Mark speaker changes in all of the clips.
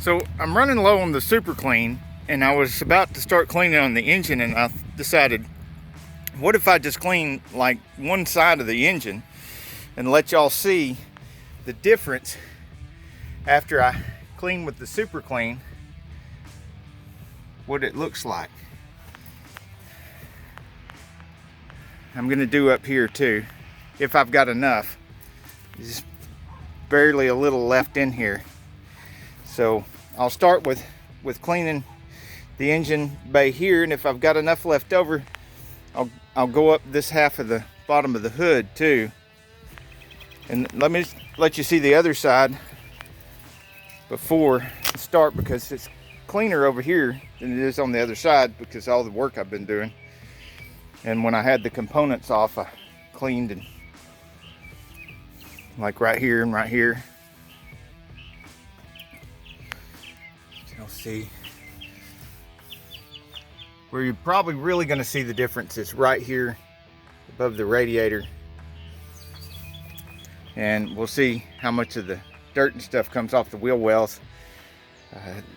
Speaker 1: So I'm running low on the Superclean, and I was about to start cleaning on the engine, and I decided, what if I just clean like one side of the engine and let y'all see the difference after I clean with the Superclean, what it looks like. I'm gonna do up here too, if I've got enough. There's barely a little left in here. So I'll start with cleaning the engine bay here, and if I've got enough left over, I'll go up this half of the bottom of the hood too. And let you see the other side before I start, because it's cleaner over here than it is on the other side because of all the work I've been doing. And when I had the components off, I cleaned, and like right here and right here. You'll see where you're probably really going to see the difference is right here above the radiator, and we'll see how much of the dirt and stuff comes off the wheel wells.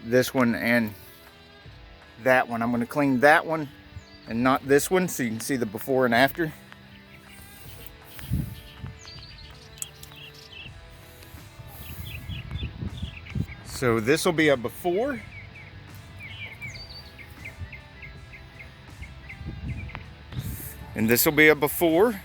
Speaker 1: This one and that one, I'm going to clean that one and not this one, so you can see the before and after. So this will be a before, and this will be a before.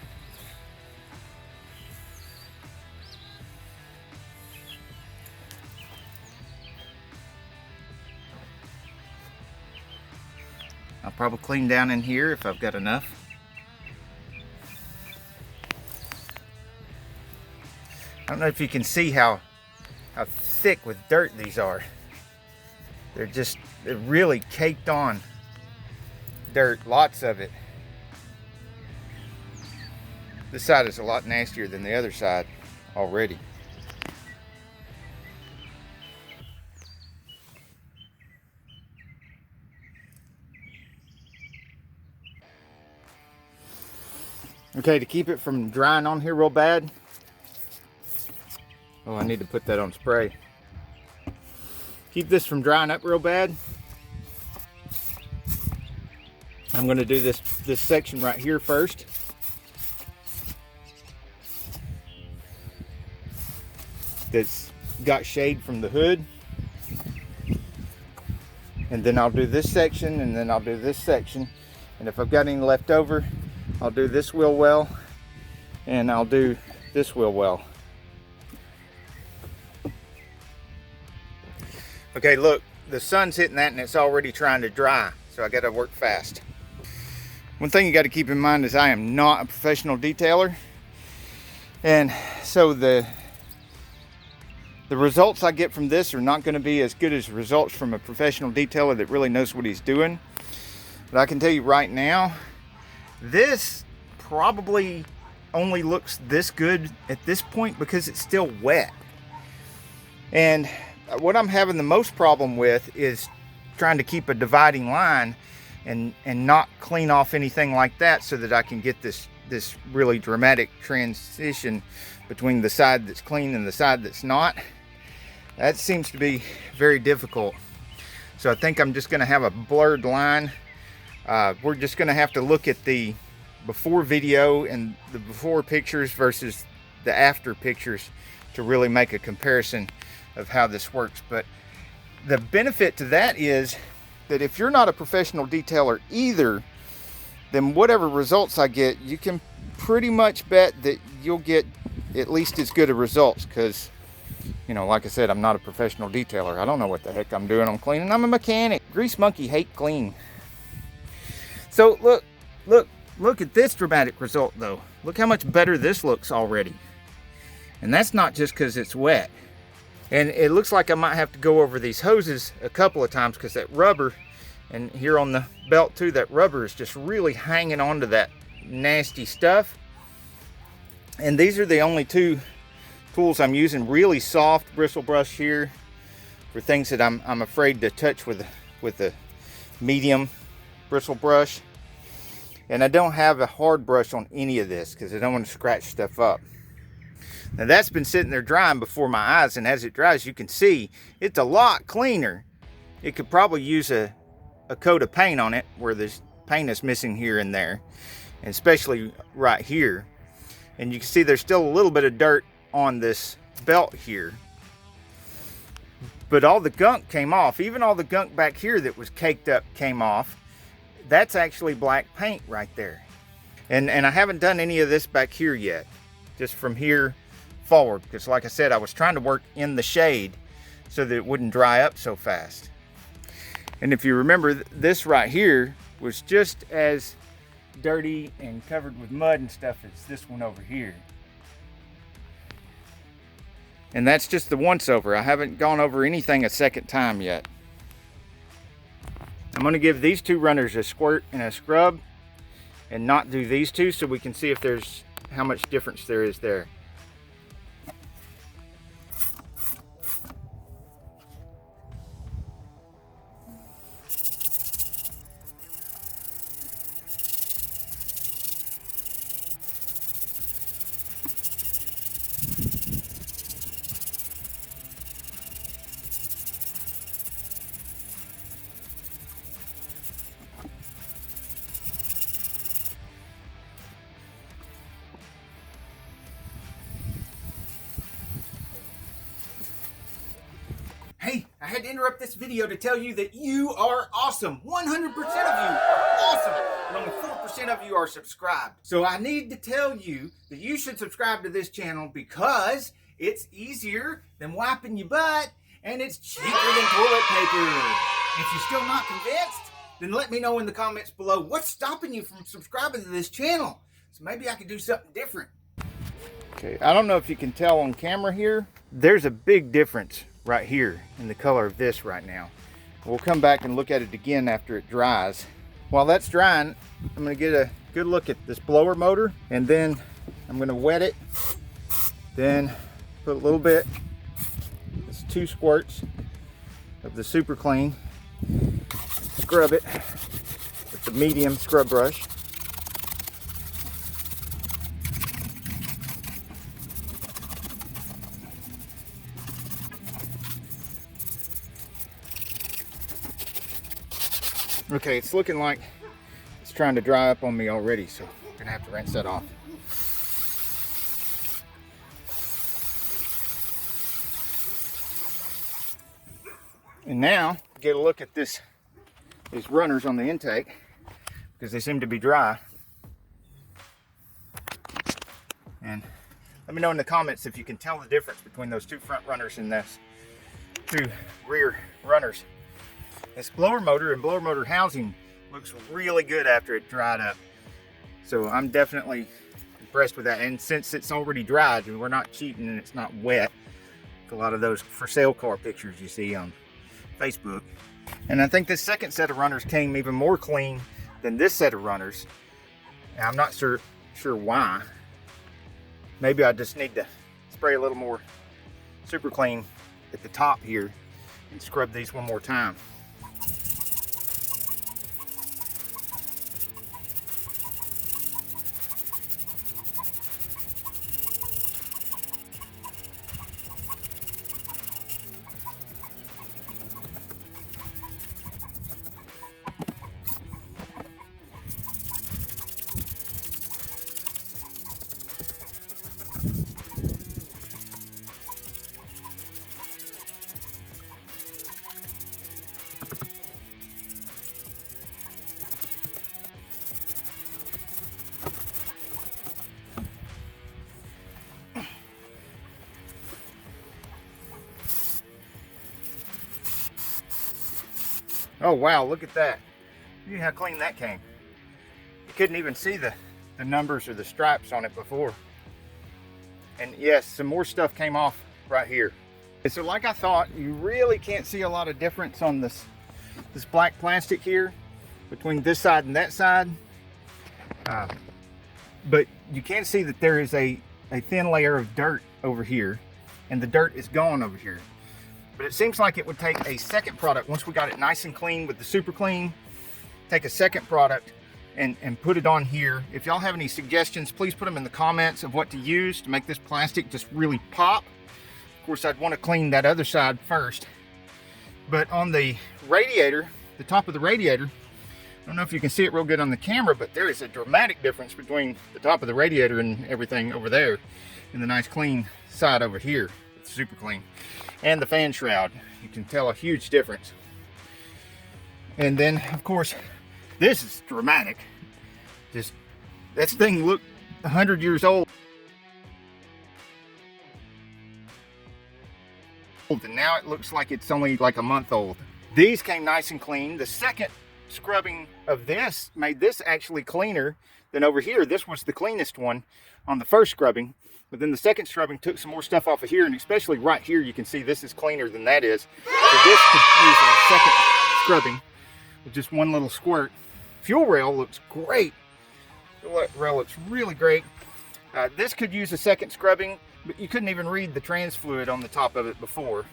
Speaker 1: I'll probably clean down in here if I've got enough. I don't know if you can see how thick with dirt these are. They're really caked on dirt, lots of it. This side is a lot nastier than the other side already. Okay, to keep it from drying on here real bad, oh, I need to put that on spray. Keep this from drying up real bad, I'm going to do this section right here first. That's got shade from the hood. And then I'll do this section, and then I'll do this section. And if I've got any left over, I'll do this wheel well, and I'll do this wheel well. Okay, look, the sun's hitting that and it's already trying to dry, so I gotta work fast. One thing you gotta keep in mind is I am not a professional detailer, and so the results I get from this are not gonna be as good as results from a professional detailer that really knows what he's doing. But I can tell you right now, this probably only looks this good at this point because it's still wet. And what I'm having the most problem with is trying to keep a dividing line and not clean off anything like that, so that I can get this really dramatic transition between the side that's clean and the side that's not. That seems to be very difficult. So I think I'm just going to have a blurred line. We're just going to have to look at the before video and the before pictures versus the after pictures to really make a comparison of how this works. But the benefit to that is that if you're not a professional detailer either, then whatever results I get, you can pretty much bet that you'll get at least as good of results, because, you know, like I said, I'm not a professional detailer. I don't know what the heck I'm doing on cleaning. I'm a mechanic. Grease monkey hate clean. So look at this dramatic result though. Look how much better this looks already. And that's not just because it's wet. And it looks like I might have to go over these hoses a couple of times, because that rubber, and here on the belt too, that rubber is just really hanging onto that nasty stuff. And these are the only two tools I'm using. Really soft bristle brush here for things that I'm afraid to touch with a medium bristle brush. And I don't have a hard brush on any of this because I don't want to scratch stuff up. Now that's been sitting there drying before my eyes, and as it dries, you can see it's a lot cleaner. It could probably use a coat of paint on it where the paint is missing here and there, and especially right here. And you can see there's still a little bit of dirt on this belt here. But all the gunk came off. Even all the gunk back here that was caked up came off. That's actually black paint right there. And I haven't done any of this back here yet. Just from here forward. Because like I said, I was trying to work in the shade so that it wouldn't dry up so fast. And if you remember, this right here was just as dirty and covered with mud and stuff as this one over here. And that's just the once over. I haven't gone over anything a second time yet. I'm going to give these two runners a squirt and a scrub and not do these two, so we can see if there's how much difference there is there. Hey, I had to interrupt this video to tell you that you are awesome. 100% of you are awesome, and only 4% of you are subscribed. So I need to tell you that you should subscribe to this channel because it's easier than wiping your butt and it's cheaper than toilet paper. If you're still not convinced, then let me know in the comments below what's stopping you from subscribing to this channel. So maybe I could do something different. Okay, I don't know if you can tell on camera here. There's a big difference right here in the color of this right now. We'll come back and look at it again after it dries. While that's drying, I'm going to get a good look at this blower motor, and then I'm going to wet it, then put a little bit, it's 2 squirts of the Superclean, scrub it with the medium scrub brush. Okay, it's looking like it's trying to dry up on me already, so I'm gonna have to rinse that off. And now, get a look at these runners on the intake, because they seem to be dry. And let me know in the comments if you can tell the difference between those 2 front runners and those 2 rear runners. This blower motor and blower motor housing looks really good after it dried up. So I'm definitely impressed with that. And since it's already dried and we're not cheating and it's not wet, like a lot of those for sale car pictures you see on Facebook. And I think this second set of runners came even more clean than this set of runners. And I'm not sure why. Maybe I just need to spray a little more Superclean at the top here and scrub these one more time. Oh wow, look at that. Look at how clean that came. You couldn't even see the numbers or the stripes on it before. And yes, some more stuff came off right here. And so like I thought, you really can't see a lot of difference on this black plastic here between this side and that side. But you can see that there is a thin layer of dirt over here, and the dirt is gone over here. But it seems like it would take a second product once we got it nice and clean with the Superclean. Take a second product and put it on here. If y'all have any suggestions, please put them in the comments of what to use to make this plastic just really pop. Of course, I'd want to clean that other side first. But on the radiator, the top of the radiator, I don't know if you can see it real good on the camera, but there is a dramatic difference between the top of the radiator and everything over there and the nice clean side over here. It's super clean. And the fan shroud, you can tell a huge difference. And then, of course, this is dramatic. Just, that thing looked 100 years old. And now it looks like it's only like a month old. These came nice and clean. The second scrubbing of this made this actually cleaner than over here. This was the cleanest one on the first scrubbing, but then the second scrubbing took some more stuff off of here, and especially right here you can see this is cleaner than that is. So this could use a second scrubbing with just one little squirt. Fuel rail looks great. Fuel rail looks really great. This could use a second scrubbing, but you couldn't even read the trans fluid on the top of it before.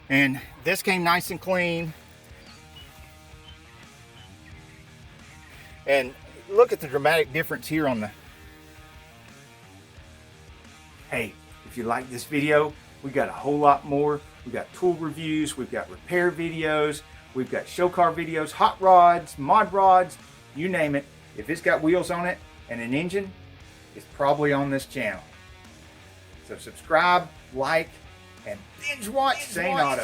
Speaker 1: And this came nice and clean. And look at the dramatic difference here on the... Hey, if you like this video, we got a whole lot more. We've got tool reviews, we've got repair videos, we've got show car videos, hot rods, mod rods, you name it. If it's got wheels on it and an engine, it's probably on this channel. So subscribe, like, and binge watch Saneauto.